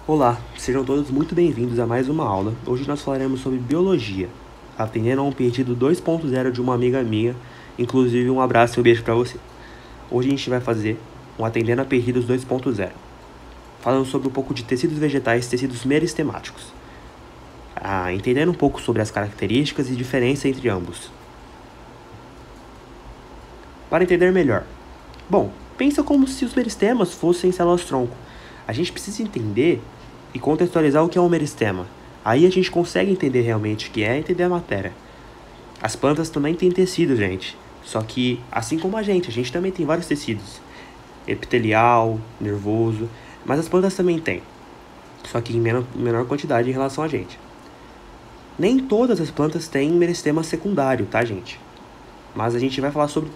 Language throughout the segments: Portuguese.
Olá, sejam todos muito bem-vindos a mais uma aula. Hoje nós falaremos sobre biologia, atendendo a um pedido 2.0 de uma amiga minha, inclusive um abraço e um beijo para você. Hoje a gente vai fazer um atendendo a pedidos 2.0, falando sobre um pouco de tecidos vegetais e tecidos meristemáticos, entendendo um pouco sobre as características e diferença entre ambos. Para entender melhor, pensa como se os meristemas fossem células-tronco. A gente precisa entender e contextualizar o que é um meristema. Aí a gente consegue entender realmente o que é e entender a matéria. As plantas também têm tecido, gente. Só que, assim como a gente também tem vários tecidos. Epitelial, nervoso, mas as plantas também têm. Só que em menor quantidade em relação a gente. Nem todas as plantas têm meristema secundário, tá, gente? Mas a gente vai falar sobre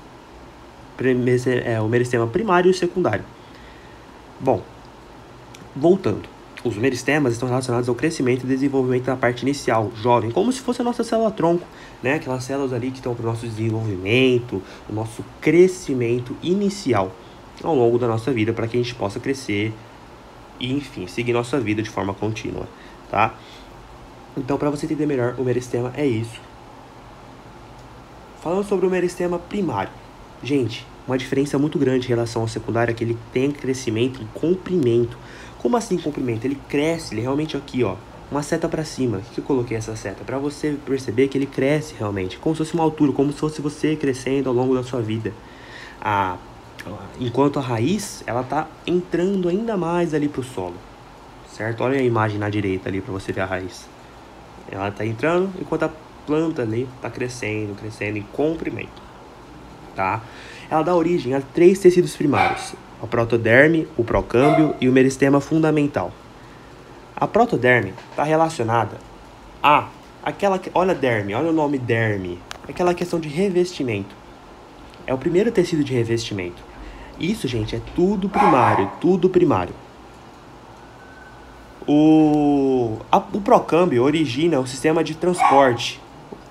o meristema primário e o secundário. Bom, voltando. Os meristemas estão relacionados ao crescimento e desenvolvimento da parte inicial, jovem, como se fosse a nossa célula-tronco, né? Aquelas células ali que estão para o nosso desenvolvimento, o nosso crescimento inicial ao longo da nossa vida, para que a gente possa crescer e, enfim, seguir nossa vida de forma contínua, tá? Então, para você entender melhor, o meristema é isso. Falando sobre o meristema primário, gente, uma diferença muito grande em relação ao secundário é que ele tem crescimento em comprimento. Como assim comprimento? Ele cresce, ele realmente aqui, ó, uma seta para cima. Por que eu coloquei essa seta? Para você perceber que ele cresce realmente, como se fosse uma altura, como se fosse você crescendo ao longo da sua vida. Enquanto a raiz, ela tá entrando ainda mais ali pro solo, certo? Olha a imagem na direita ali para você ver a raiz. Ela tá entrando enquanto a planta ali tá crescendo em comprimento, tá? Ela dá origem a 3 tecidos primários: a protoderme, o procâmbio e o meristema fundamental. A protoderme está relacionada olha a derme, olha o nome derme, aquela questão de revestimento. É o primeiro tecido de revestimento. Isso, gente, é tudo primário, tudo primário. O procâmbio origina o sistema de transporte,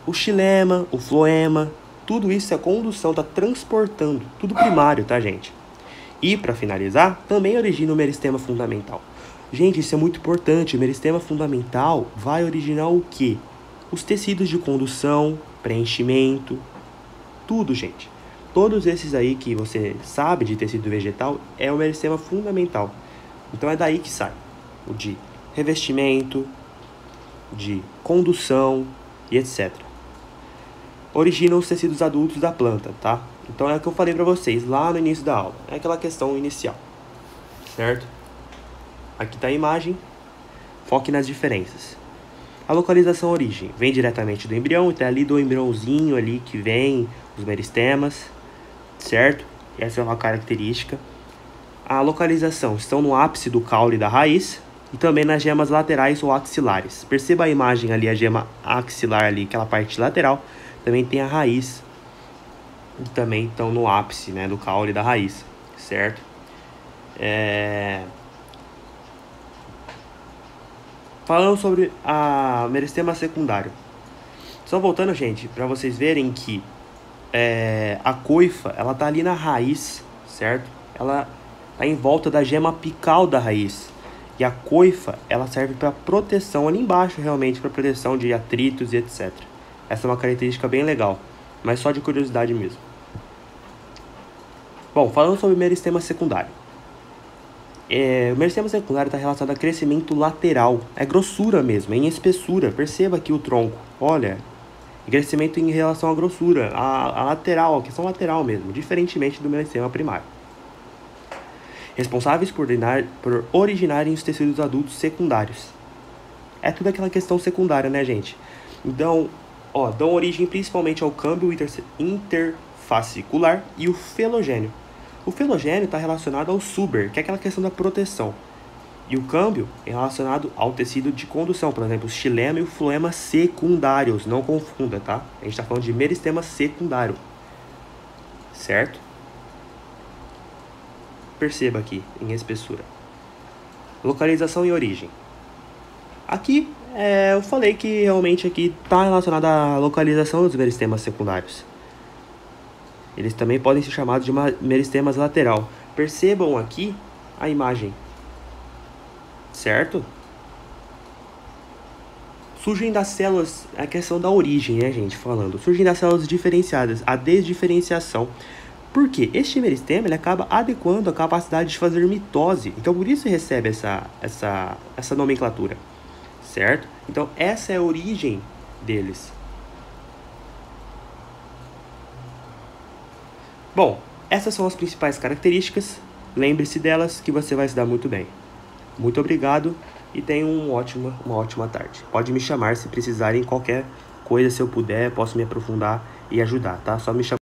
o xilema, o floema, tudo isso é condução, tá transportando, tudo primário, tá, gente? E, para finalizar, também origina o meristema fundamental. Gente, isso é muito importante. O meristema fundamental vai originar o quê? Os tecidos de condução, preenchimento, tudo, gente. Todos esses aí que você sabe de tecido vegetal é o meristema fundamental. Então é daí que sai o de revestimento, de condução e etc. Originam os tecidos adultos da planta, tá? Então é o que eu falei para vocês lá no início da aula. É aquela questão inicial, certo? Aqui está a imagem. Foque nas diferenças. A localização origem vem diretamente do embrião, então é ali do embriãozinho ali que vem os meristemas, certo? Essa é uma característica. A localização estão no ápice do caule da raiz e também nas gemas laterais ou axilares. Perceba a imagem ali, a gema axilar ali, aquela parte lateral. Também tem a raiz, e também estão no ápice, né, do caule da raiz, certo? Falando sobre a meristema secundário. Só voltando, gente, para vocês verem que a coifa, ela tá ali na raiz, certo? Ela tá em volta da gema apical da raiz. E a coifa, ela serve para proteção ali embaixo, realmente, para proteção de atritos e etc. Essa é uma característica bem legal, mas só de curiosidade mesmo. Bom, falando sobre meristema secundário. O meristema secundário está relacionado a crescimento lateral. É grossura mesmo, é em espessura. Perceba aqui o tronco. Olha, crescimento em relação à grossura. A lateral, a questão lateral mesmo, diferentemente do meristema primário. Responsáveis por originarem os tecidos adultos secundários. É tudo aquela questão secundária, né, gente? Então, dão origem principalmente ao câmbio interfascicular e o felogênio. O felogênio está relacionado ao suber, que é aquela questão da proteção. E o câmbio é relacionado ao tecido de condução, por exemplo, o xilema e o floema secundários. Não confunda, tá? A gente está falando de meristema secundário, certo? Perceba aqui, em espessura. Localização e origem. Aqui, eu falei que realmente aqui está relacionado à localização dos meristemas secundários. Eles também podem ser chamados de meristemas lateral. Percebam aqui a imagem. certo? Surgem das células, a questão da origem, né, gente, falando. Surgem das células diferenciadas, a desdiferenciação. Por quê? Este meristema ele acaba adequando a capacidade de fazer mitose. Então, por isso recebe essa nomenclatura, certo? Então, essa é a origem deles. Bom, essas são as principais características. Lembre-se delas que você vai se dar muito bem. Muito obrigado e tenha uma ótima tarde. Pode me chamar se precisarem qualquer coisa, se eu puder, posso me aprofundar e ajudar, tá? Só me chamar.